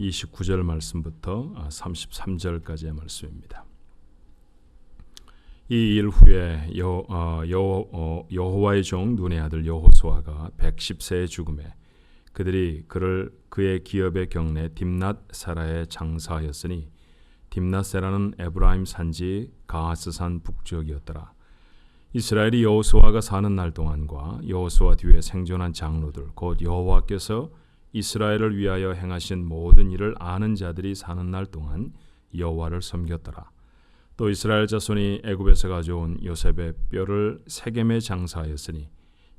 29절 말씀부터 33절까지의 말씀입니다. 이 일 후에 여호와의 종 눈의 아들 여호수아가 110세에 죽음에 그들이 그를 그의 기업의 경내 딥낫세라에 장사하였으니 딥낫세라는 에브라임 산지 가하스산 북쪽이었더라. 이스라엘이 여호수아가 사는 날 동안과 여호수아 뒤에 생존한 장로들 곧 여호와께서 이스라엘을 위하여 행하신 모든 일을 아는 자들이 사는 날 동안 여호와를 섬겼더라. 또 이스라엘 자손이 애굽에서 가져온 요셉의 뼈를 세겜에 장사하였으니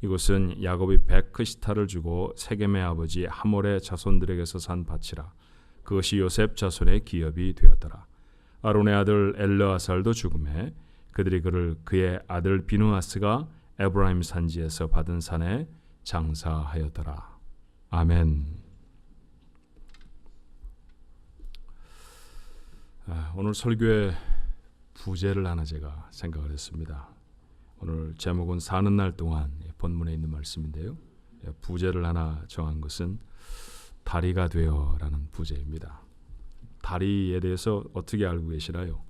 이곳은 야곱이 베크시타를 주고 세겜의 아버지 하몰의 자손들에게서 산 밭이라. 그것이 요셉 자손의 기업이 되었더라. 아론의 아들 엘르아살도 죽음에 그들이 그를 그의 아들 비누아스가 에브라임 산지에서 받은 산에 장사하였더라. 아멘. 오늘 설교에 부제를 하나 제가 생각을 했습니다. 오늘 제목은 사는 날 동안 본문에 있는 말씀인데요. 부제를 하나 정한 것은 다리가 되어라는 부제입니다. 다리에 대해서 어떻게 알고 계시나요?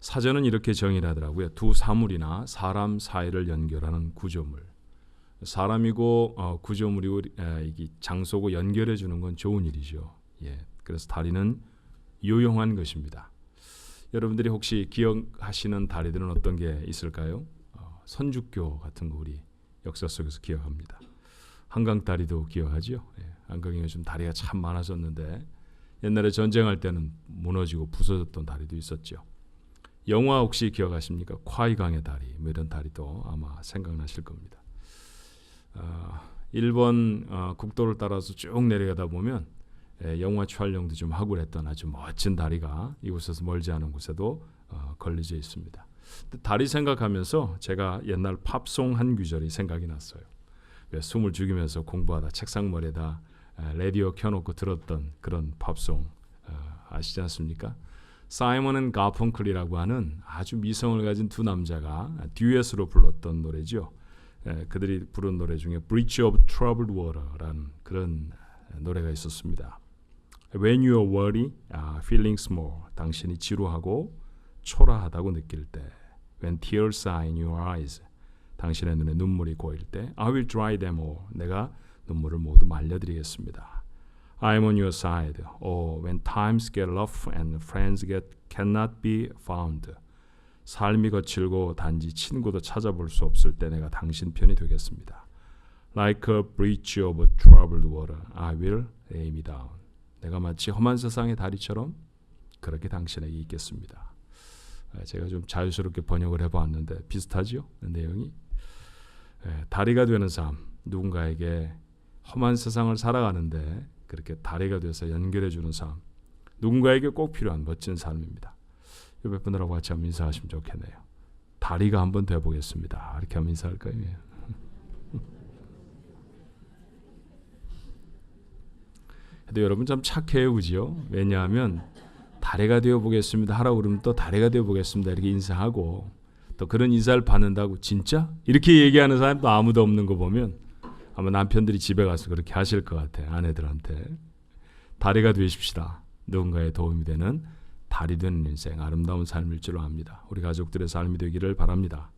사전은 이렇게 정의를 하더라고요. 두 사물이나 사람 사이를 연결하는 구조물. 사람이고 구조물이고 이게 장소고 연결해 주는 건 좋은 일이죠. 그래서 다리는 유용한 것입니다. 여러분들이 혹시 기억하시는 다리들은 어떤 게 있을까요? 선주교 같은 거 우리 역사 속에서 기억합니다. 한강 다리도 기억하죠. 한강에 요즘 다리가 참 많아졌는데 옛날에 전쟁할 때는 무너지고 부서졌던 다리도 있었죠. 영화 혹시 기억하십니까? 콰이강의 다리, 뭐 이런 다리도 아마 생각나실 겁니다. 일본 국도를 따라서 쭉 내려가다 보면 영화 촬영도 좀 하고 그랬던 아주 멋진 다리가 이곳에서 멀지 않은 곳에도 걸려져 있습니다. 다리 생각하면서 제가 옛날 팝송 한 구절이 생각이 났어요. 숨을 죽이면서 공부하다 책상머리에다 라디오 켜놓고 들었던 그런 팝송 아시지 않습니까? 사이먼 앤 가펑클이라고 하는 아주 미성을 가진 두 남자가 듀엣으로 불렀던 노래죠. 그들이 부른 노래 중에 Bridge of Troubled Water라는 그런 노래가 있었습니다. When you are worried, feeling small, 당신이 지루하고 초라하다고 느낄 때 When tears are in your eyes, 당신의 눈에 눈물이 고일 때 I will dry them all, 내가 눈물을 모두 말려드리겠습니다. I'm on your side. Oh, when times get rough and friends cannot be found. 삶이 거칠고 단지 친구도 찾아볼 수 없을 때 내가 당신 편이 되겠습니다. Like a bridge of troubled water, I will lay me down. 내가 마치 험한 세상의 다리처럼 그렇게 당신에게 있겠습니다. 제가 좀 자유스럽게 번역을 해보았는데 비슷하죠? 내용이. 다리가 되는 삶, 누군가에게 험한 세상을 살아가는데 그렇게 다리가 돼서 연결해주는 삶, 누군가에게 꼭 필요한 멋진 삶입니다. 옆에 분들하고 같이 한번 인사하시면 좋겠네요. 다리가 한번 돼보겠습니다. 이렇게 한번 인사할까요? 근데 여러분 참 착해요, 그죠? 왜냐하면 다리가 되어보겠습니다 하라고 그러면 또 다리가 되어보겠습니다 이렇게 인사하고 또 그런 인사를 받는다고 진짜? 이렇게 얘기하는 사람도 아무도 없는 거 보면 아마 남편들이 집에 가서 그렇게 하실 것 같아요. 아내들한테. 다리가 되십시다. 누군가의 도움이 되는 다리 되는 인생, 아름다운 삶일 줄로 압니다. 우리 가족들의 삶이 되기를 바랍니다.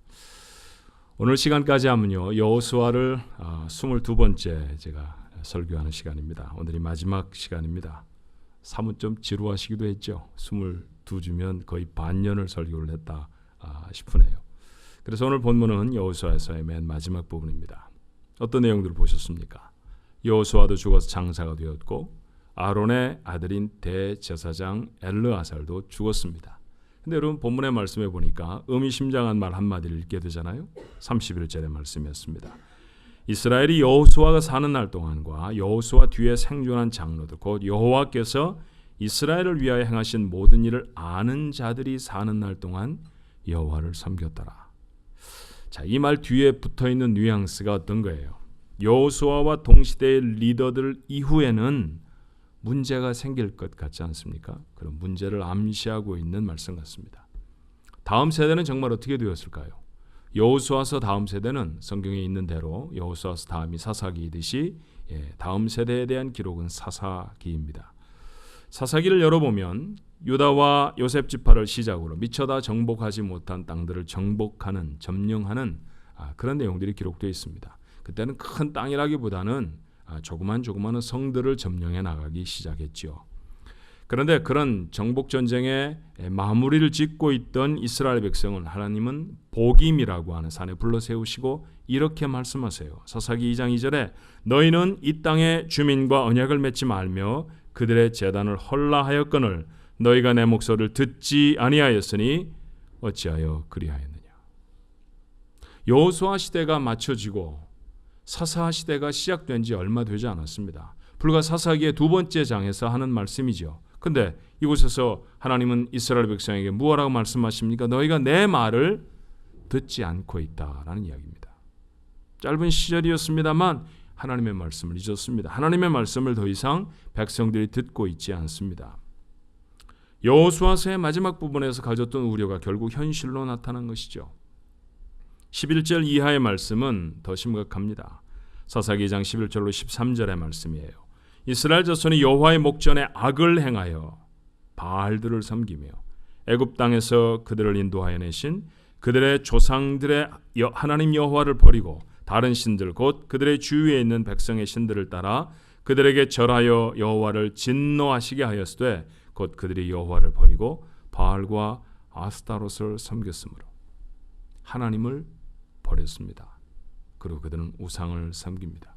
오늘 시간까지 하면요, 여호수아를 22번째 제가 설교하는 시간입니다. 오늘이 마지막 시간입니다. 사뭇 좀 지루하시기도 했죠. 22주면 거의 반년을 설교를 했다 싶으네요. 그래서 오늘 본문은 여호수아에서의 맨 마지막 부분입니다. 어떤 내용들을 보셨습니까? 여호수아도 죽어서 장사가 되었고 아론의 아들인 대제사장 엘르아살도 죽었습니다. 근데 여러분 본문의 말씀에 보니까 의미심장한 말 한마디를 읽게 되잖아요. 31절의 말씀이었습니다. 이스라엘이 여호수아가 사는 날 동안과 여호수아 뒤에 생존한 장로들 곧 여호와께서 이스라엘을 위하여 행하신 모든 일을 아는 자들이 사는 날 동안 여호와를 섬겼더라. 자, 이 말 뒤에 붙어있는 뉘앙스가 어떤 거예요? 여호수아와 동시대의 리더들 이후에는 문제가 생길 것 같지 않습니까? 그런 문제를 암시하고 있는 말씀 같습니다. 다음 세대는 정말 어떻게 되었을까요? 여호수아서 다음 세대는 성경에 있는 대로 여호수아서 다음이 사사기이듯이 다음 세대에 대한 기록은 사사기입니다. 사사기를 열어보면 유다와 요셉 지파를 시작으로 미처 다 정복하지 못한 땅들을 정복하는, 점령하는 그런 내용들이 기록되어 있습니다. 그때는 큰 땅이라기보다는 조그만 성들을 점령해 나가기 시작했죠. 그런데 그런 정복 전쟁의 마무리를 짓고 있던 이스라엘 백성은 하나님은 복임이라고 하는 산에 불러 세우시고 이렇게 말씀하세요. 사사기 2장 2절에 너희는 이 땅의 주민과 언약을 맺지 말며 그들의 제단을 헐라하였거늘 너희가 내 목소리를 듣지 아니하였으니 어찌하여 그리하였느냐. 여호수아 시대가 마쳐지고 사사 시대가 시작된 지 얼마 되지 않았습니다. 불과 사사기의 두 번째 장에서 하는 말씀이죠. 근데 이곳에서 하나님은 이스라엘 백성에게 무엇라고 말씀하십니까? 너희가 내 말을 듣지 않고 있다라는 이야기입니다. 짧은 시절이었습니다만 하나님의 말씀을 잊었습니다. 하나님의 말씀을 더 이상 백성들이 듣고 있지 않습니다. 여호수아서의 마지막 부분에서 가졌던 우려가 결국 현실로 나타난 것이죠. 11절 이하의 말씀은 더 심각합니다. 사사기 2장 11절로 13절의 말씀이에요. 이스라엘 자손이 여호와의 목전에 악을 행하여 바알들을 섬기며 애굽 땅에서 그들을 인도하여 내신 그들의 조상들의 하나님 여호와를 버리고 다른 신들 곧 그들의 주위에 있는 백성의 신들을 따라 그들에게 절하여 여호와를 진노하시게 하였으되 곧 그들이 여호와를 버리고 바알과 아스타롯을 섬겼으므로 하나님을 버렸습니다. 그리고 그들은 우상을 섬깁니다.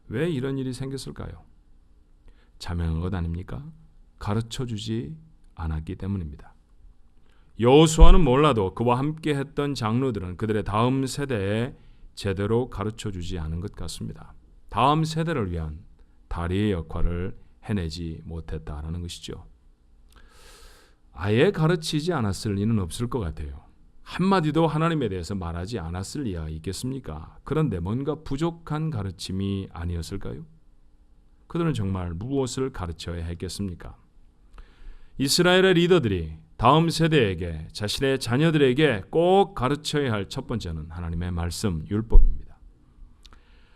왜 이런 일이 생겼을까요? 자명한 것 아닙니까? 가르쳐주지 않았기 때문입니다. 여호수아는 몰라도 그와 함께 했던 장로들은 그들의 다음 세대에 제대로 가르쳐주지 않은 것 같습니다. 다음 세대를 위한 다리의 역할을 해내지 못했다라는 것이죠. 아예 가르치지 않았을 리는 없을 것 같아요. 한마디도 하나님에 대해서 말하지 않았을 리가 있겠습니까? 그런데 뭔가 부족한 가르침이 아니었을까요? 그들은 정말 무엇을 가르쳐야 했겠습니까? 이스라엘의 리더들이 다음 세대에게 자신의 자녀들에게 꼭 가르쳐야 할 첫 번째는 하나님의 말씀, 율법입니다.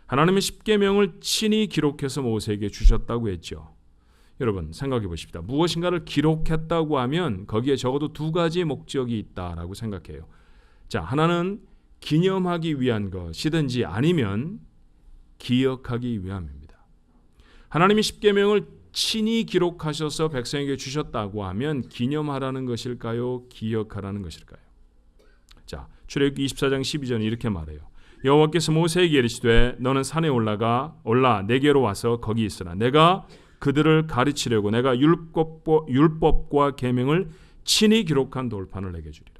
하나님은 십계명을 친히 기록해서 모세에게 주셨다고 했죠. 여러분 생각해 보십시다. 무엇인가를 기록했다고 하면 거기에 적어도 두 가지 목적이 있다라고 생각해요. 자, 하나는 기념하기 위한 것이든지 아니면 기억하기 위함입니다. 하나님이 십계명을 친히 기록하셔서 백성에게 주셨다고 하면 기념하라는 것일까요? 기억하라는 것일까요? 자, 출애굽기 24장 12절은 이렇게 말해요. 여호와께서 모세에게 이르시되 너는 산에 올라 내게로 와서 거기 있으라. 내가 그들을 가르치려고 내가 율법과 계명을 친히 기록한 돌판을 내게 주리라.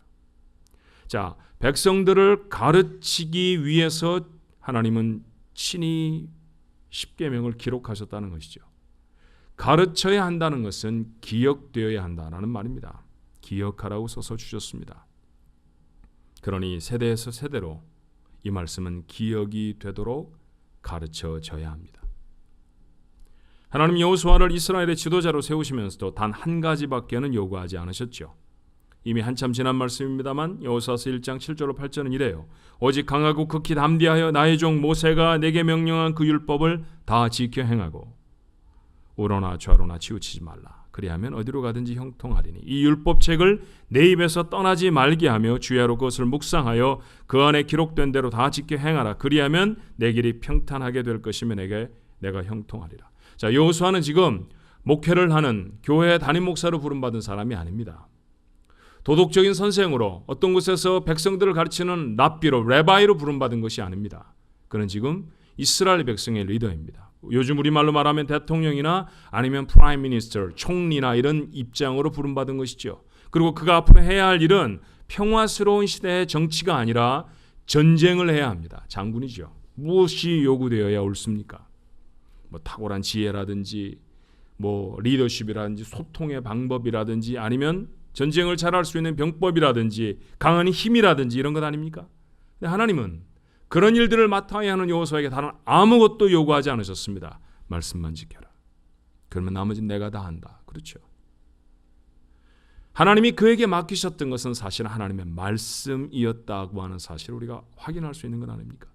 자, 백성들을 가르치기 위해서 하나님은 친히 십계명을 기록하셨다는 것이죠. 가르쳐야 한다는 것은 기억되어야 한다는 말입니다. 기억하라고 써서 주셨습니다. 그러니 세대에서 세대로 이 말씀은 기억이 되도록 가르쳐져야 합니다. 하나님 여호수아를 이스라엘의 지도자로 세우시면서도 단 한 가지밖에는 요구하지 않으셨죠. 이미 한참 지난 말씀입니다만 여호수아서 1장 7절로 8절은 이래요. 오직 강하고 극히 담대하여 나의 종 모세가 내게 명령한 그 율법을 다 지켜 행하고 우로나 좌로나 치우치지 말라. 그리하면 어디로 가든지 형통하리니 이 율법책을 내 입에서 떠나지 말게 하며 주야로 그것을 묵상하여 그 안에 기록된 대로 다 지켜 행하라. 그리하면 내 길이 평탄하게 될 것이며 내가 형통하리라. 자, 여호수아는 지금 목회를 하는 교회 담임 목사로 부름받은 사람이 아닙니다. 도덕적인 선생으로 어떤 곳에서 백성들을 가르치는 랍비로 레바이로 부름받은 것이 아닙니다. 그는 지금 이스라엘 백성의 리더입니다. 요즘 우리말로 말하면 대통령이나 아니면 프라임 미니스터, 총리나 이런 입장으로 부름받은 것이죠. 그리고 그가 앞으로 해야 할 일은 평화스러운 시대의 정치가 아니라 전쟁을 해야 합니다. 장군이죠. 무엇이 요구되어야 옳습니까? 탁월한 지혜라든지 리더십이라든지 소통의 방법이라든지 아니면 전쟁을 잘할 수 있는 병법이라든지 강한 힘이라든지 이런 것 아닙니까? 근데 하나님은 그런 일들을 맡아야 하는 여호수아에게 다른 아무것도 요구하지 않으셨습니다. 말씀만 지켜라. 그러면 나머지는 내가 다 한다. 그렇죠. 하나님이 그에게 맡기셨던 것은 사실 하나님의 말씀이었다고 하는 사실을 우리가 확인할 수 있는 건 아닙니까?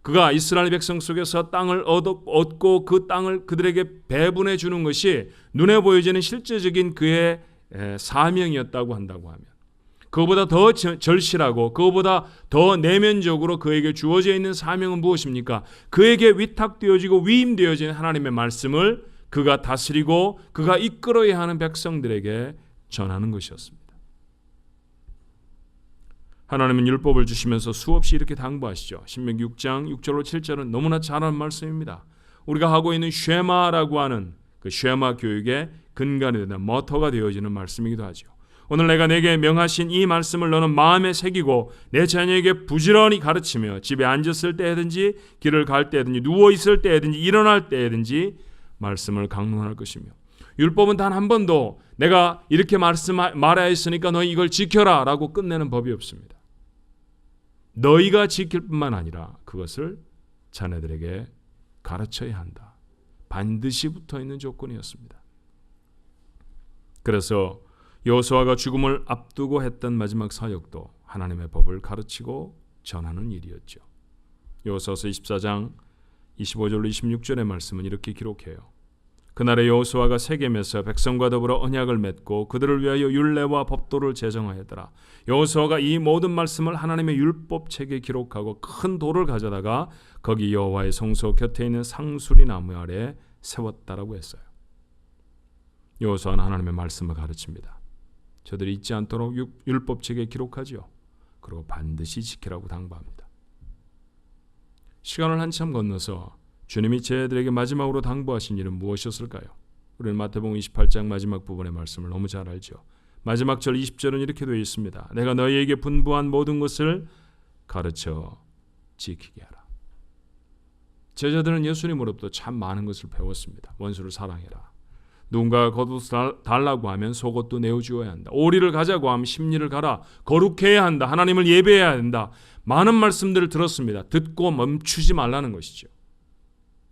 그가 이스라엘 백성 속에서 땅을 얻고 그 땅을 그들에게 배분해 주는 것이 눈에 보여지는 실제적인 그의 사명이었다고 한다고 하면, 그거보다 더 절실하고 그거보다 더 내면적으로 그에게 주어져 있는 사명은 무엇입니까? 그에게 위탁되어지고 위임되어진 하나님의 말씀을 그가 다스리고 그가 이끌어야 하는 백성들에게 전하는 것이었습니다. 하나님은 율법을 주시면서 수없이 이렇게 당부하시죠. 신명기 6장 6절로 7절은 너무나 잘 아는 말씀입니다. 우리가 하고 있는 쉐마라고 하는 그 쉐마 교육의 근간이 되는 머터가 되어지는 말씀이기도 하죠. 오늘 내가 내게 명하신 이 말씀을 너는 마음에 새기고 내 자녀에게 부지런히 가르치며 집에 앉았을 때든지 길을 갈 때든지 누워 있을 때든지 일어날 때든지 말씀을 강론할 것이며, 율법은 단 한 번도 내가 이렇게 말해야 했으니까 너희 이걸 지켜라 라고 끝내는 법이 없습니다. 너희가 지킬 뿐만 아니라 그것을 자녀들에게 가르쳐야 한다. 반드시 붙어있는 조건이었습니다. 그래서 여호수아가 죽음을 앞두고 했던 마지막 사역도 하나님의 법을 가르치고 전하는 일이었죠. 여호수아서 24장 25절로 26절의 말씀은 이렇게 기록해요. 그날에 여호수아가 세겜에서 백성과 더불어 언약을 맺고 그들을 위하여 율례와 법도를 제정하였더라. 여호수아가 이 모든 말씀을 하나님의 율법책에 기록하고 큰 돌을 가져다가 거기 여호와의 성소 곁에 있는 상수리 나무 아래 세웠다라고 했어요. 여호수아는 하나님의 말씀을 가르칩니다. 저들이 잊지 않도록 율법책에 기록하지요. 그리고 반드시 지키라고 당부합니다. 시간을 한참 건너서 주님이 제자들에게 마지막으로 당부하신 일은 무엇이었을까요? 우리는 마태복음 28장 마지막 부분의 말씀을 너무 잘 알죠. 마지막 절 20절은 이렇게 되어 있습니다. 내가 너희에게 분부한 모든 것을 가르쳐 지키게 하라. 제자들은 예수님으로부터 참 많은 것을 배웠습니다. 원수를 사랑해라. 누군가가 겉옷을 달라고 하면 속옷도 내어주어야 한다. 오리를 가자고 하면 십리를 가라. 거룩해야 한다. 하나님을 예배해야 한다. 많은 말씀들을 들었습니다. 듣고 멈추지 말라는 것이죠.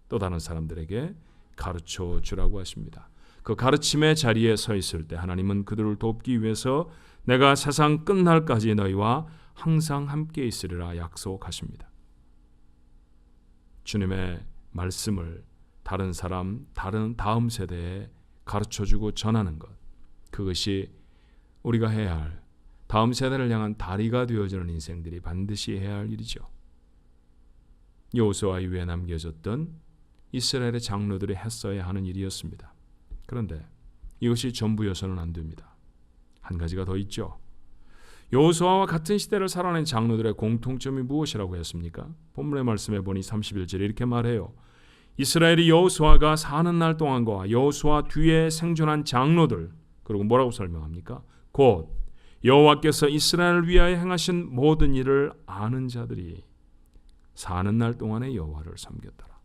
또 다른 사람들에게 가르쳐 주라고 하십니다. 그 가르침의 자리에 서 있을 때 하나님은 그들을 돕기 위해서 내가 세상 끝날까지 너희와 항상 함께 있으리라 약속하십니다. 주님의 말씀을 다른 사람, 다음 세대에 가르쳐주고 전하는 것, 그것이 우리가 해야 할, 다음 세대를 향한 다리가 되어주는 인생들이 반드시 해야 할 일이죠. 여호수아 이후에 남겨졌던 이스라엘의 장로들이 했어야 하는 일이었습니다. 그런데 이것이 전부여서는 안 됩니다. 한 가지가 더 있죠. 여호수아와 같은 시대를 살아낸 장로들의 공통점이 무엇이라고 했습니까? 본문의 말씀에 보니 31절에 이렇게 말해요. 이스라엘이 여호수아가 사는 날 동안과 여호수아 뒤에 생존한 장로들, 그리고 뭐라고 설명합니까? 곧 여호와께서 이스라엘을 위하여 행하신 모든 일을 아는 자들이 사는 날 동안에 여호와를 섬겼더라.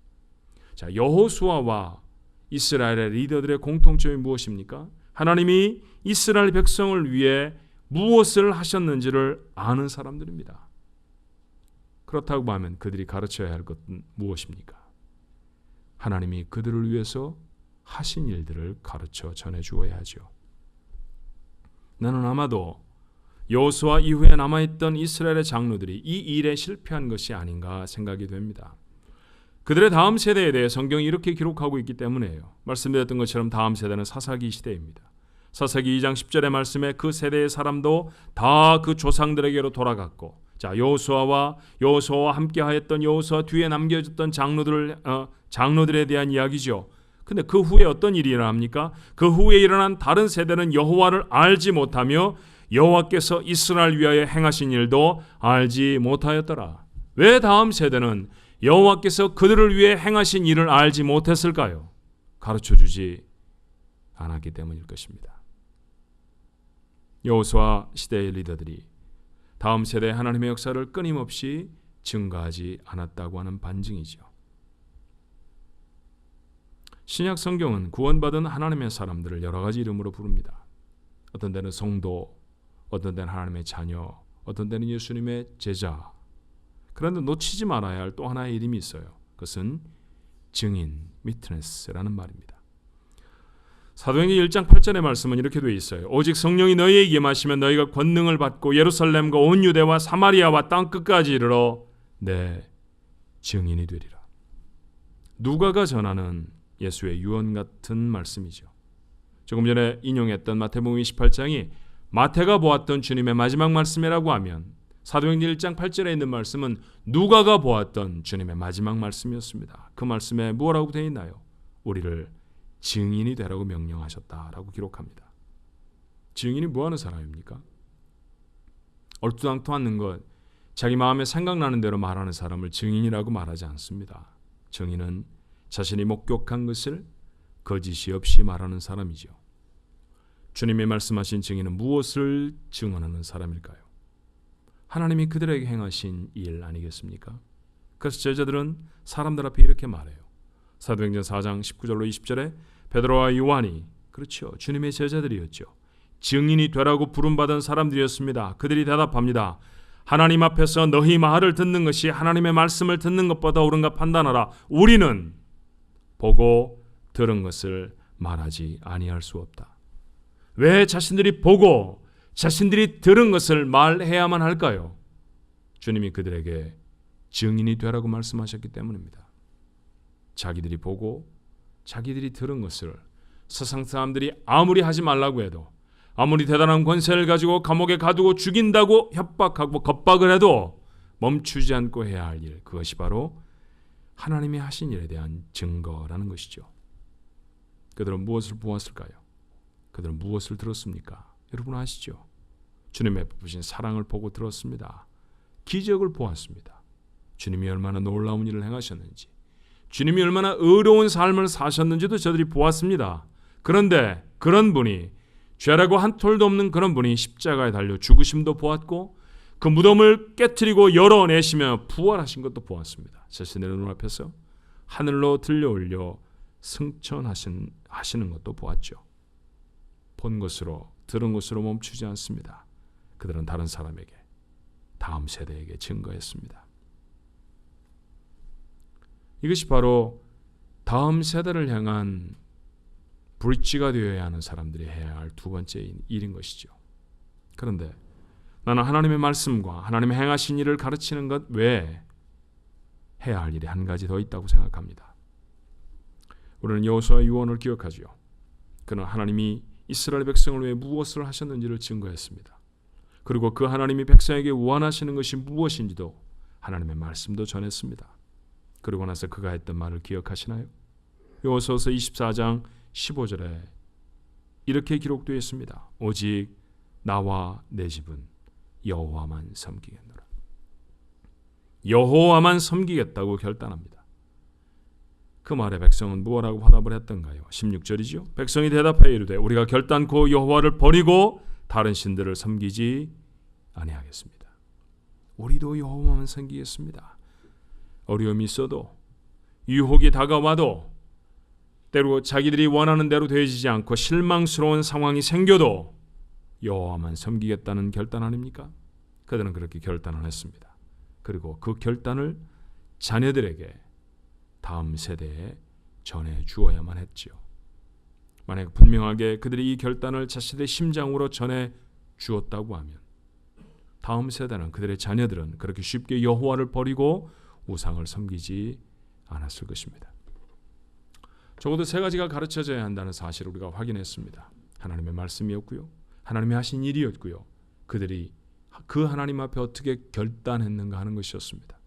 자, 여호수아와 이스라엘의 리더들의 공통점이 무엇입니까? 하나님이 이스라엘 백성을 위해 무엇을 하셨는지를 아는 사람들입니다. 그렇다고 하면 그들이 가르쳐야 할 것은 무엇입니까? 하나님이 그들을 위해서 하신 일들을 가르쳐 전해주어야 하죠. 나는 아마도 여호수아 이후에 남아있던 이스라엘의 장로들이 이 일에 실패한 것이 아닌가 생각이 됩니다. 그들의 다음 세대에 대해 성경이 이렇게 기록하고 있기 때문에요. 말씀드렸던 것처럼 다음 세대는 사사기 시대입니다. 사사기 2장 10절의 말씀에 그 세대의 사람도 다 그 조상들에게로 돌아갔고, 자, 여호수아와 함께하였던 여호수아 뒤에 남겨졌던 장로들에 대한 이야기죠. 근데 그 후에 어떤 일이 일어납니까? 그 후에 일어난 다른 세대는 여호와를 알지 못하며 여호와께서 이스라엘 위하여 행하신 일도 알지 못하였더라. 왜 다음 세대는 여호와께서 그들을 위해 행하신 일을 알지 못했을까요? 가르쳐주지 않았기 때문일 것입니다. 여호수아 시대의 리더들이 다음 세대의 하나님의 역사를 끊임없이 증가하지 않았다고 하는 반증이죠. 신약 성경은 구원받은 하나님의 사람들을 여러 가지 이름으로 부릅니다. 어떤 때는 성도, 어떤 때는 하나님의 자녀, 어떤 때는 예수님의 제자. 그런데 놓치지 말아야 할 또 하나의 이름이 있어요. 그것은 증인, 위트네스라는 말입니다. 사도행전 1장 8절의 말씀은 이렇게 되어 있어요. 오직 성령이 너희에게 임하시면 너희가 권능을 받고 예루살렘과 온 유대와 사마리아와 땅끝까지 이르러 내 증인이 되리라. 누가가 전하는 예수의 유언 같은 말씀이죠. 조금 전에 인용했던 마태복음 28장이 마태가 보았던 주님의 마지막 말씀이라고 하면 사도행전 1장 8절에 있는 말씀은 누가가 보았던 주님의 마지막 말씀이었습니다. 그 말씀에 뭐라고 되어 있나요? 우리를 증인이 되라고 명령하셨다라고 기록합니다. 증인이 뭐하는 사람입니까? 얼토당토않는 것, 자기 마음에 생각나는 대로 말하는 사람을 증인이라고 말하지 않습니다. 증인은 자신이 목격한 것을 거짓이 없이 말하는 사람이죠. 주님이 말씀하신 증인은 무엇을 증언하는 사람일까요? 하나님이 그들에게 행하신 일 아니겠습니까? 그래서 제자들은 사람들 앞에 이렇게 말해요. 사도행전 4장 19절로 20절에 베드로와 요한이, 그렇죠, 주님의 제자들이었죠, 증인이 되라고 부름받은 사람들이었습니다. 그들이 대답합니다. 하나님 앞에서 너희 말을 듣는 것이 하나님의 말씀을 듣는 것보다 옳은가 판단하라. 우리는 보고 들은 것을 말하지 아니할 수 없다. 왜 자신들이 보고 자신들이 들은 것을 말해야만 할까요? 주님이 그들에게 증인이 되라고 말씀하셨기 때문입니다. 자기들이 보고 자기들이 들은 것을 세상 사람들이 아무리 하지 말라고 해도, 아무리 대단한 권세를 가지고 감옥에 가두고 죽인다고 협박하고 겁박을 해도 멈추지 않고 해야 할 일, 그것이 바로 하나님이 하신 일에 대한 증거라는 것이죠. 그들은 무엇을 보았을까요? 그들은 무엇을 들었습니까? 여러분 아시죠? 주님의 베푸신 사랑을 보고 들었습니다. 기적을 보았습니다. 주님이 얼마나 놀라운 일을 행하셨는지, 주님이 얼마나 의로운 삶을 사셨는지도 저들이 보았습니다. 그런데 그런 분이, 죄라고 한 톨도 없는 그런 분이 십자가에 달려 죽으심도 보았고, 그 무덤을 깨트리고 열어내시며 부활하신 것도 보았습니다. 자신의 눈앞에서 하늘로 들려올려 승천하시는 것도 보았죠. 본 것으로 들은 것으로 멈추지 않습니다. 그들은 다른 사람에게, 다음 세대에게 증거했습니다. 이것이 바로 다음 세대를 향한 브릿지가 되어야 하는 사람들이 해야 할 두 번째 일인 것이죠. 그런데 나는 하나님의 말씀과 하나님의 행하신 일을 가르치는 것 외에 해야 할 일이 한 가지 더 있다고 생각합니다. 우리는 여호수아의 유언을 기억하죠. 그는 하나님이 이스라엘 백성을 위해 무엇을 하셨는지를 증거했습니다. 그리고 그 하나님이 백성에게 원하시는 것이 무엇인지도 하나님의 말씀도 전했습니다. 그리고 나서 그가 했던 말을 기억하시나요? 여호수아서 24장 15절에 이렇게 기록되어 있습니다. 오직 나와 내 집은 여호와만 섬기겠노라. 여호와만 섬기겠다고 결단합니다. 그 말에 백성은 무엇라고 화답을 했던가요? 16절이죠. 백성이 대답하여 이르되 우리가 결단코 여호와를 버리고 다른 신들을 섬기지 아니하겠습니다. 우리도 여호와만 섬기겠습니다. 어려움이 있어도, 유혹이 다가와도, 때로 자기들이 원하는 대로 되어지지 않고 실망스러운 상황이 생겨도 여호와만 섬기겠다는 결단 아닙니까? 그들은 그렇게 결단을 했습니다. 그리고 그 결단을 자녀들에게, 다음 세대에 전해 주어야만 했지요. 만약 분명하게 그들이 이 결단을 자신의 심장으로 전해 주었다고 하면 다음 세대는, 그들의 자녀들은 그렇게 쉽게 여호와를 버리고 우상을 섬기지 않았을 것입니다. 적어도 세 가지가 가르쳐져야 한다는 사실을 우리가 확인했습니다. 하나님의 말씀이었고요, 하나님이 하신 일이었고요, 그들이 그 하나님 앞에 어떻게 결단했는가 하는 것이었습니다.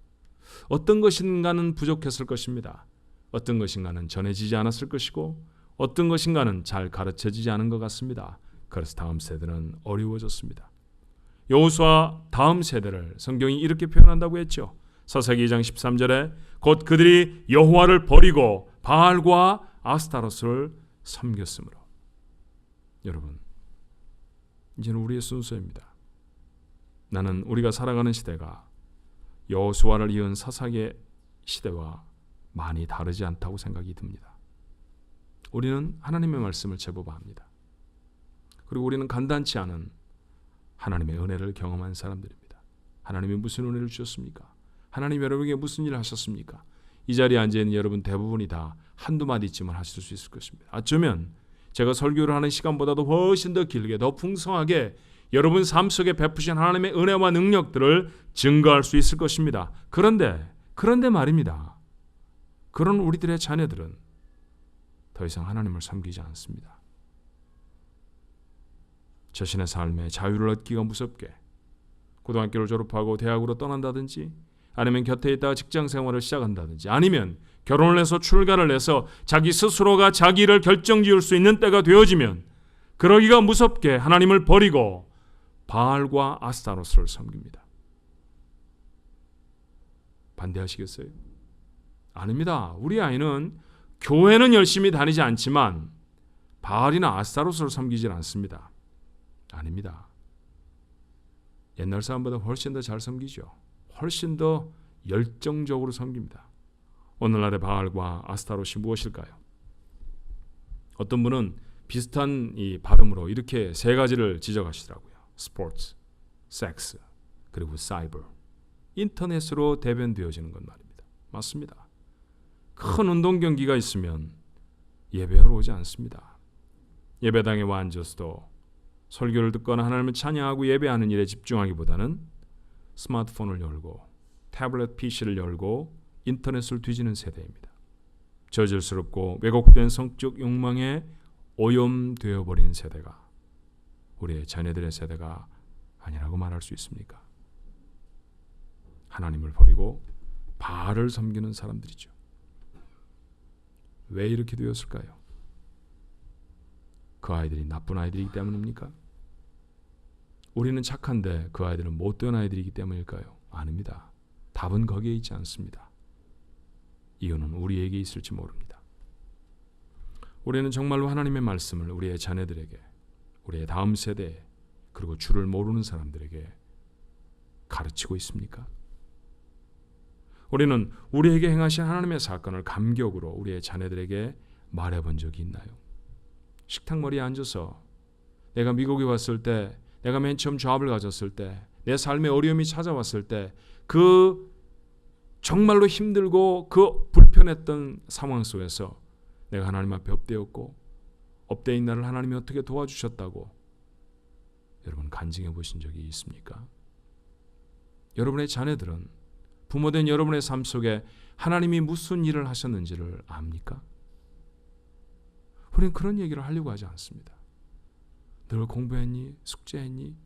어떤 것인가는 부족했을 것입니다. 어떤 것인가는 전해지지 않았을 것이고, 어떤 것인가는 잘 가르쳐지지 않은 것 같습니다. 그래서 다음 세대는 어려워졌습니다. 여호수아 다음 세대를 성경이 이렇게 표현한다고 했죠. 사사기 2장 13절에 곧 그들이 여호와를 버리고 바알과 아스타롯을 섬겼으므로. 여러분, 이제는 우리의 순서입니다. 나는 우리가 살아가는 시대가 여호수아를 이은 사사기의 시대와 많이 다르지 않다고 생각이 듭니다. 우리는 하나님의 말씀을 제법 압니다. 그리고 우리는 간단치 않은 하나님의 은혜를 경험한 사람들입니다. 하나님이 무슨 은혜를 주셨습니까? 하나님 여러분에게 무슨 일을 하셨습니까? 이 자리에 앉아있는 여러분 대부분이 다 한두 마디쯤은 하실 수 있을 것입니다. 어쩌면 제가 설교를 하는 시간보다도 훨씬 더 길게, 더 풍성하게 여러분 삶 속에 베푸신 하나님의 은혜와 능력들을 증거할 수 있을 것입니다. 그런데 그런데 말입니다. 그런 우리들의 자녀들은 더 이상 하나님을 섬기지 않습니다. 자신의 삶에 자유를 얻기가 무섭게 고등학교를 졸업하고 대학으로 떠난다든지, 아니면 곁에 있다가 직장 생활을 시작한다든지, 아니면 결혼을 해서 출가를 해서 자기 스스로가 자기를 결정지을 수 있는 때가 되어지면 그러기가 무섭게 하나님을 버리고 바알과 아스타로스를 섬깁니다. 반대하시겠어요? 아닙니다. 우리 아이는 교회는 열심히 다니지 않지만 바알이나 아스타로스를 섬기질 않습니다. 아닙니다. 옛날 사람보다 훨씬 더 잘 섬기죠. 훨씬 더 열정적으로 섬깁니다. 오늘날의 바알과 아스타롯이 무엇일까요? 어떤 분은 비슷한 이 발음으로 이렇게 세 가지를 지적하시더라고요. 스포츠, 섹스, 그리고 사이버. 인터넷으로 대변되어지는 것 말입니다. 맞습니다. 큰 운동 경기가 있으면 예배하러 오지 않습니다. 예배당에 와 앉아서도 설교를 듣거나 하나님을 찬양하고 예배하는 일에 집중하기보다는 스마트폰을 열고 태블릿 PC를 열고 인터넷을 뒤지는 세대입니다. 저질스럽고 왜곡된 성적 욕망에 오염되어 버린 세대가 우리의 자녀들의 세대가 아니라고 말할 수 있습니까? 하나님을 버리고 바알을 섬기는 사람들이죠. 왜 이렇게 되었을까요? 그 아이들이 나쁜 아이들이기 때문입니까? 우리는 착한데 그 아이들은 못된 아이들이기 때문일까요? 아닙니다. 답은 거기에 있지 않습니다. 이유는 우리에게 있을지 모릅니다. 우리는 정말로 하나님의 말씀을 우리의 자녀들에게, 우리의 다음 세대에, 그리고 주를 모르는 사람들에게 가르치고 있습니까? 우리는 우리에게 행하신 하나님의 사건을 감격으로 우리의 자녀들에게 말해본 적이 있나요? 식탁머리에 앉아서 내가 미국에 왔을 때, 내가 맨 처음 잡을 가졌을 때, 내 삶에 어려움이 찾아왔을 때, 그 정말로 힘들고 그 불편했던 상황 속에서 내가 하나님 앞에 엎드렸고 엎드린 나를 하나님이 어떻게 도와주셨다고 여러분 간증해 보신 적이 있습니까? 여러분의 자녀들은 부모된 여러분의 삶 속에 하나님이 무슨 일을 하셨는지를 압니까? 우리는 그런 얘기를 하려고 하지 않습니다. 늘 공부했니? 숙제했니?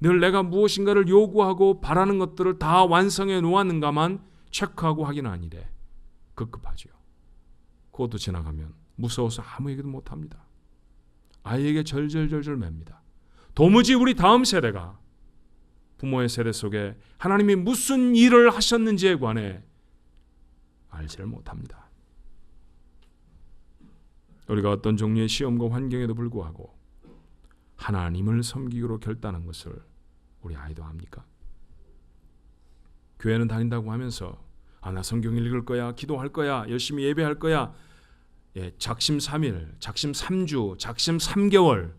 늘 내가 무엇인가를 요구하고 바라는 것들을 다 완성해 놓았는가만 체크하고 하기는 아니래. 급급하지요. 그것도 지나가면 무서워서 아무 얘기도 못합니다. 아이에게 절절절절 맵니다. 도무지 우리 다음 세대가 부모의 세대 속에 하나님이 무슨 일을 하셨는지에 관해 알지를 못합니다. 우리가 어떤 종류의 시험과 환경에도 불구하고 하나님을 섬기기로 결단한 것을 우리 아이도 압니까? 교회는 다닌다고 하면서 나 성경 읽을 거야, 기도할 거야, 열심히 예배할 거야, 작심 3일, 작심 3주, 작심 3개월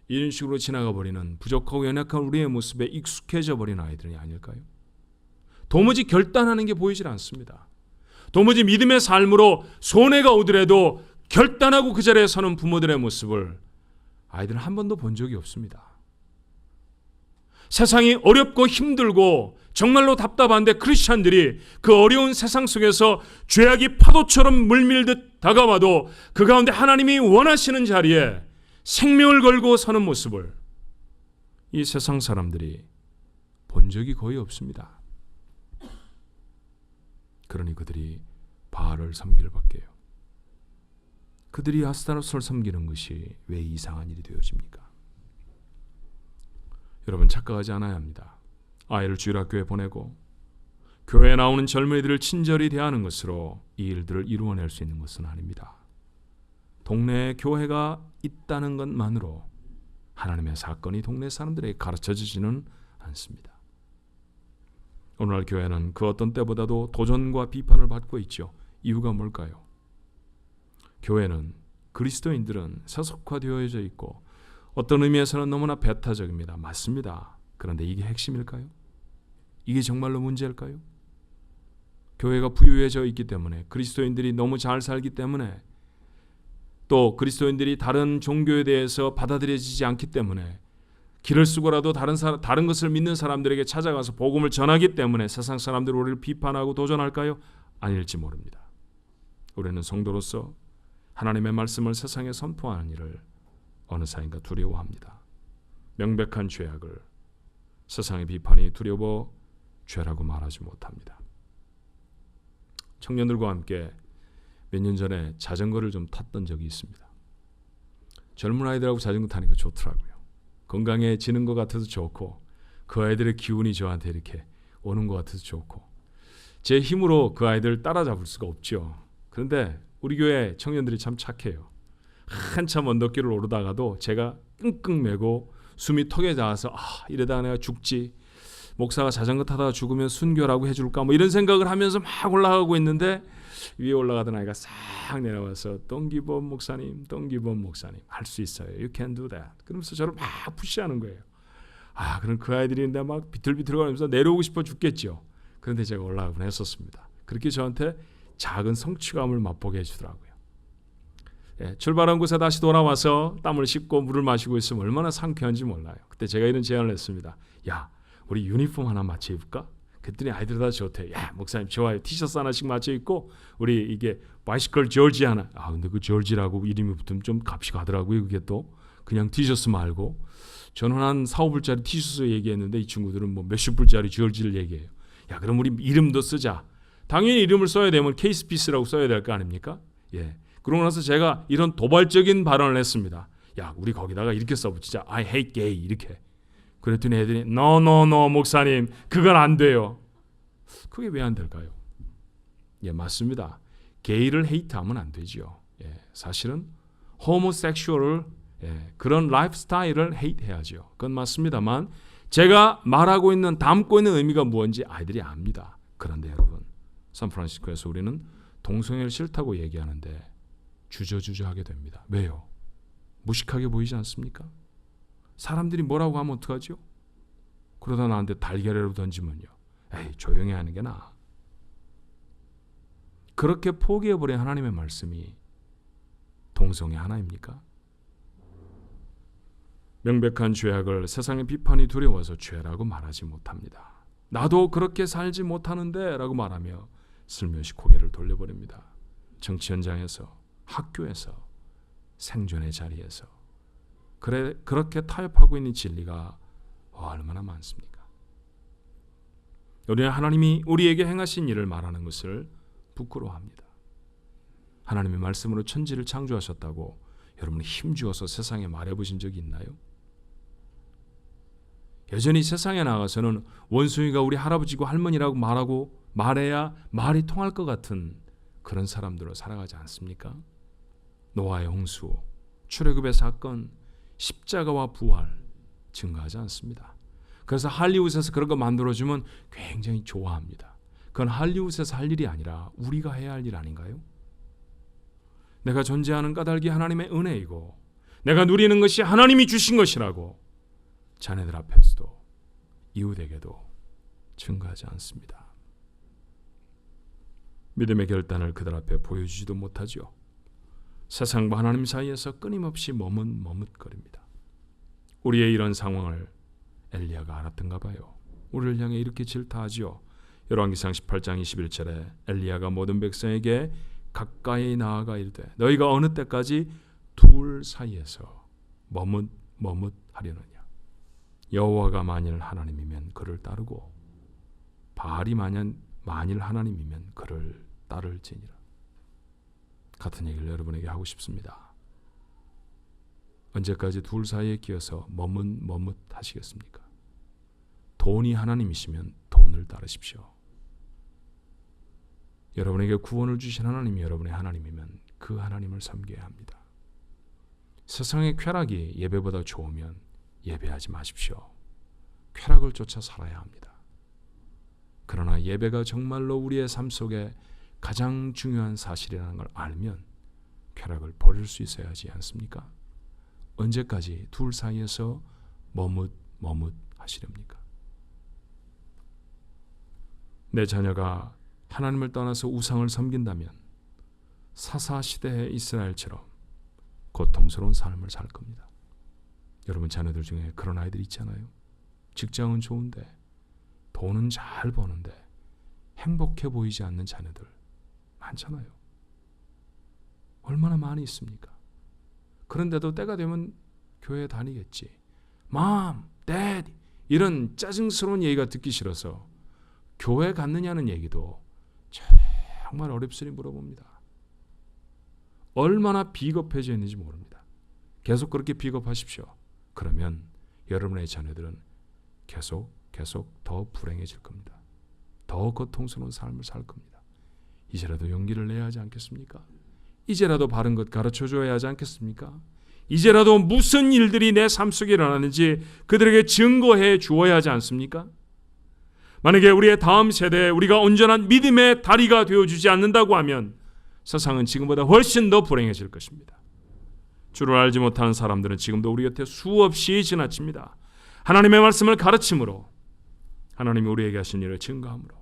이런 식으로 지나가 버리는 부족하고 연약한 우리의 모습에 익숙해져 버린 아이들이 아닐까요? 도무지 결단하는 게 보이질 않습니다. 도무지 믿음의 삶으로 손해가 오더라도 결단하고 그 자리에 서는 부모들의 모습을 아이들은 한 번도 본 적이 없습니다. 세상이 어렵고 힘들고 정말로 답답한데 크리스찬들이 그 어려운 세상 속에서 죄악이 파도처럼 물밀듯 다가와도 그 가운데 하나님이 원하시는 자리에 생명을 걸고 서는 모습을 이 세상 사람들이 본 적이 거의 없습니다. 그러니 그들이 바알을 섬길 밖에요. 그들이 아스타로스를 섬기는 것이 왜 이상한 일이 되어집니까? 여러분 착각하지 않아야 합니다. 아이를 주일학교에 보내고 교회에 나오는 젊은이들을 친절히 대하는 것으로 이 일들을 이루어낼 수 있는 것은 아닙니다. 동네에 교회가 있다는 것만으로 하나님의 사건이 동네 사람들에게 가르쳐지지는 않습니다. 오늘날 교회는 그 어떤 때보다도 도전과 비판을 받고 있죠. 이유가 뭘까요? 교회는 그리스도인들은 세속화되어져 있고 어떤 의미에서는 너무나 배타적입니다. 맞습니다. 그런데 이게 핵심일까요? 이게 정말로 문제일까요? 교회가 부유해져 있기 때문에, 그리스도인들이 너무 잘 살기 때문에, 또 그리스도인들이 다른 종교에 대해서 받아들여지지 않기 때문에 길을 쓰고라도 다른 것을 믿는 사람들에게 찾아가서 복음을 전하기 때문에 세상 사람들이 우리를 비판하고 도전할까요? 아닐지 모릅니다. 우리는 성도로서 하나님의 말씀을 세상에 선포하는 일을 어느사인가 두려워합니다. 명백한 죄악을 세상의 비판이 두려워 죄라고 말하지 못합니다. 청년들과 함께 몇 년 전에 자전거를 좀 탔던 적이 있습니다. 젊은 아이들하고 자전거 타는 거 좋더라고요. 건강해지는 것 같아서 좋고 그 아이들의 기운이 저한테 이렇게 오는 것 같아서 좋고 제 힘으로 그 아이들 따라잡을 수가 없죠. 그런데 우리 교회 청년들이 참 착해요. 한참 언덕길을 오르다가도 제가 끙끙 매고 숨이 턱에 닿아서 이러다가 내가 죽지, 목사가 자전거 타다가 죽으면 순교라고 해줄까 뭐 이런 생각을 하면서 막 올라가고 있는데 위에 올라가던 아이가 싹 내려와서 Don't give up 목사님, Don't give up 목사님, 할 수 있어요, You can do that 그러면서 저를 막 푸시하는 거예요. 그럼 그 아이들이 근데 막 비틀비틀 거리면서 내려오고 싶어 죽겠죠. 그런데 제가 올라가곤 했었습니다. 그렇게 저한테 작은 성취감을 맛보게 해주더라고요. 출발한 곳에 다시 돌아와서 땀을 씻고 물을 마시고 있으면 얼마나 상쾌한지 몰라요. 그때 제가 이런 제안을 했습니다. 야, 우리 유니폼 하나 맞춰 입을까? 그랬더니 아이들 다 좋대. 야, 목사님 좋아요. 티셔츠 하나씩 맞춰 입고 우리 이게 바이시클 조지 하나. 근데 그 조지라고 이름이 붙으면 좀 값이 가더라고요. 그게 또 그냥 티셔츠 말고 저는 한 4-5불짜리 티셔츠 얘기했는데 이 친구들은 뭐 몇십 불짜리 조지를 얘기해요. 야, 그럼 우리 이름도 쓰자. 당연히 이름을 써야 되면 케이스피스라고 써야 될 거 아닙니까? 예. 그러고 나서 제가 이런 도발적인 발언을 했습니다. 야, 우리 거기다가 이렇게 써붙이자. I hate gay 이렇게. 그랬더니 애들이 No 목사님 그건 안 돼요. 그게 왜 안 될까요? 예, 맞습니다. 게이를 헤이트하면 안 되지요. 예, 사실은 호모섹슈얼을 그런 라이프 스타일을 헤이트해야죠. 그건 맞습니다만 제가 말하고 있는 담고 있는 의미가 무엇인지 아이들이 압니다. 그런데 여러분 샌프란시스코에서 우리는 동성애를 싫다고 얘기하는데 주저주저하게 됩니다. 왜요? 무식하게 보이지 않습니까? 사람들이 뭐라고 하면 어떡하죠? 그러다 나한테 달걀이라도 던지면요. 에이, 조용히 하는 게 나아. 그렇게 포기해버린 하나님의 말씀이 동성애 하나입니까? 명백한 죄악을 세상의 비판이 두려워서 죄라고 말하지 못합니다. 나도 그렇게 살지 못하는데 라고 말하며 슬며시 고개를 돌려버립니다. 정치 현장에서, 학교에서, 생존의 자리에서 그렇게 타협하고 있는 진리가 얼마나 많습니까? 우리는 하나님이 우리에게 행하신 일을 말하는 것을 부끄러워합니다. 하나님의 말씀으로 천지를 창조하셨다고 여러분이 힘주어서 세상에 말해보신 적이 있나요? 여전히 세상에 나가서는 원숭이가 우리 할아버지고 할머니라고 말해야 말이 통할 것 같은 그런 사람들로 살아가지 않습니까? 노아의 홍수, 출애굽의 사건, 십자가와 부활 증거하지 않습니다. 그래서 할리우드에서 그런 거 만들어주면 굉장히 좋아합니다. 그건 할리우드에서 할 일이 아니라 우리가 해야 할 일 아닌가요? 내가 존재하는 까닭이 하나님의 은혜이고 내가 누리는 것이 하나님이 주신 것이라고 자네들 앞에서도 이웃에게도 증거하지 않습니다. 믿음의 결단을 그들 앞에 보여주지도 못하죠. 세상과 하나님 사이에서 끊임없이 머뭇거립니다. 우리의 이런 상황을 엘리야가 알았던가 봐요. 우리를 향해 이렇게 질타하지요. 열왕기상 18장 21절에 엘리야가 모든 백성에게 가까이 나아가 이르되 너희가 어느 때까지 둘 사이에서 머뭇하려느냐. 여호와가 만일 하나님이면 그를 따르고 바알이 만일 하나님이면 그를 따를지니라. 같은 얘기를 여러분에게 하고 싶습니다. 언제까지 둘 사이에 끼어서 머뭇하시겠습니까? 돈이 하나님이시면 돈을 따르십시오. 여러분에게 구원을 주신 하나님이 여러분의 하나님이면 그 하나님을 섬겨야 합니다. 세상의 쾌락이 예배보다 좋으면 예배하지 마십시오. 쾌락을 쫓아 살아야 합니다. 그러나 예배가 정말로 우리의 삶 속에 가장 중요한 사실이라는 걸 알면 쾌락을 버릴 수 있어야 하지 않습니까? 언제까지 둘 사이에서 머뭇하시렵니까? 내 자녀가 하나님을 떠나서 우상을 섬긴다면 사사시대의 이스라엘처럼 고통스러운 삶을 살 겁니다. 여러분 자녀들 중에 그런 아이들 있잖아요. 직장은 좋은데 돈은 잘 버는데 행복해 보이지 않는 자녀들 많잖아요. 얼마나 많이 있습니까? 그런데도 때가 되면 교회 다니겠지. Mom, Dad 이런 짜증스러운 얘기가 듣기 싫어서 교회 갔느냐는 얘기도 정말 어렵으니 물어봅니다. 얼마나 비겁해져 있는지 모릅니다. 계속 그렇게 비겁하십시오. 그러면 여러분의 자녀들은 계속 더 불행해질 겁니다. 더 고통스러운 삶을 살 겁니다. 이제라도 용기를 내야 하지 않겠습니까? 이제라도 바른 것 가르쳐줘야 하지 않겠습니까? 이제라도 무슨 일들이 내 삶 속에 일어나는지 그들에게 증거해 주어야 하지 않습니까? 만약에 우리의 다음 세대에 우리가 온전한 믿음의 다리가 되어주지 않는다고 하면 세상은 지금보다 훨씬 더 불행해질 것입니다. 주를 알지 못하는 사람들은 지금도 우리 곁에 수없이 지나칩니다. 하나님의 말씀을 가르침으로, 하나님이 우리에게 하신 일을 증거함으로,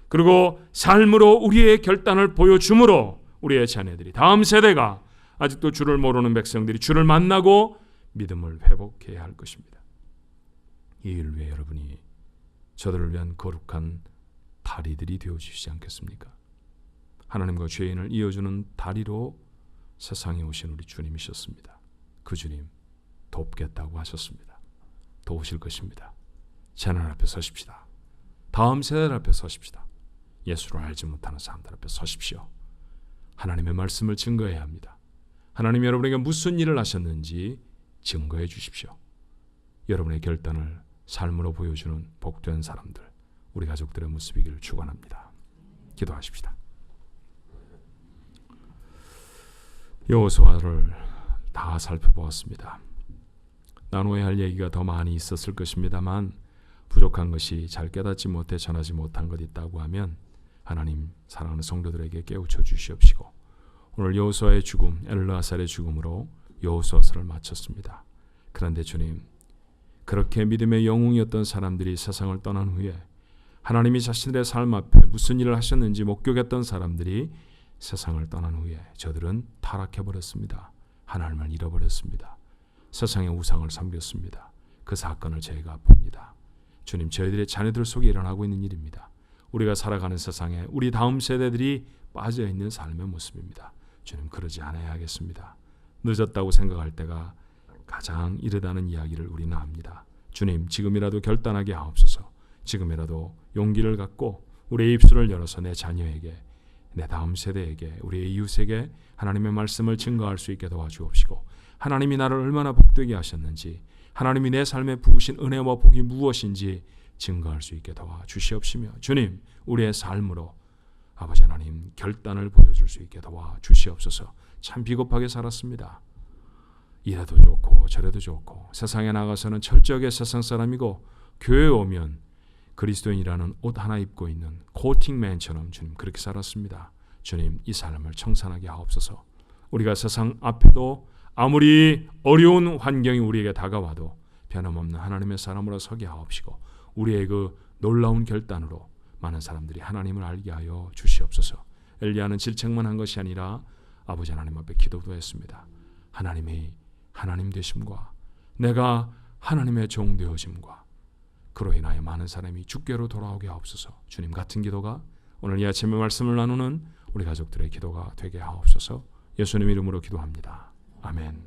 그리고 삶으로 우리의 결단을 보여줌으로 우리의 자녀들이, 다음 세대가, 아직도 주를 모르는 백성들이 주를 만나고 믿음을 회복해야 할 것입니다. 이 일을 위해 여러분이 저들을 위한 거룩한 다리들이 되어주시지 않겠습니까? 하나님과 죄인을 이어주는 다리로 세상에 오신 우리 주님이셨습니다. 그 주님 돕겠다고 하셨습니다. 도우실 것입니다. 재난 앞에 서십시다. 다음 세대 앞에 서십시다. 예수를 알지 못하는 사람들 앞에 서십시오. 하나님의 말씀을 증거해야 합니다. 하나님 여러분에게 무슨 일을 하셨는지 증거해 주십시오. 여러분의 결단을 삶으로 보여주는 복된 사람들, 우리 가족들의 모습이기를 축원합니다. 기도하십시다. 여호수아를 다 살펴보았습니다. 나누어야 할 얘기가 더 많이 있었을 것입니다만 부족한 것이 잘 깨닫지 못해 전하지 못한 것 있다고 하면 하나님 사랑하는 성도들에게 깨우쳐 주시옵시고, 오늘 여호수아의 죽음, 엘르아살의 죽음으로 여호수아서를 마쳤습니다. 그런데 주님, 그렇게 믿음의 영웅이었던 사람들이 세상을 떠난 후에 하나님이 자신들의 삶 앞에 무슨 일을 하셨는지 목격했던 사람들이 세상을 떠난 후에 저들은 타락해버렸습니다. 하나님을 잃어버렸습니다. 세상의 우상을 섬겼습니다. 그 사건을 저희가 봅니다. 주님, 저희들의 자녀들 속에 일어나고 있는 일입니다. 우리가 살아가는 세상에 우리 다음 세대들이 빠져있는 삶의 모습입니다. 주님, 그러지 않아야 하겠습니다. 늦었다고 생각할 때가 가장 이르다는 이야기를 우리는 합니다. 주님, 지금이라도 결단하게 하옵소서. 지금이라도 용기를 갖고 우리의 입술을 열어서 내 자녀에게, 내 다음 세대에게, 우리의 이웃에게 하나님의 말씀을 증거할 수 있게 도와주옵시고, 하나님이 나를 얼마나 복되게 하셨는지, 하나님이 내 삶에 부으신 은혜와 복이 무엇인지 증거할 수 있게 도와주시옵시며, 주님, 우리의 삶으로 아버지 하나님 결단을 보여줄 수 있게 도와주시옵소서. 참 비겁하게 살았습니다. 이래도 좋고 저래도 좋고 세상에 나가서는 철저하게 세상 사람이고 교회에 오면 그리스도인이라는 옷 하나 입고 있는 코팅맨처럼 주님 그렇게 살았습니다. 주님, 이 삶을 청산하게 하옵소서. 우리가 세상 앞에도 아무리 어려운 환경이 우리에게 다가와도 변함없는 하나님의 사람으로 서게 하옵시고, 우리의 그 놀라운 결단으로 많은 사람들이 하나님을 알게 하여 주시옵소서. 엘리야는 질책만 한 것이 아니라 아버지 하나님 앞에 기도도 했습니다. 하나님이 하나님 되심과 내가 하나님의 종 되어짐과 그로 인하여 많은 사람이 주께로 돌아오게 하옵소서. 주님, 같은 기도가 오늘 이 아침에 말씀을 나누는 우리 가족들의 기도가 되게 하옵소서. 예수님 이름으로 기도합니다. 아멘.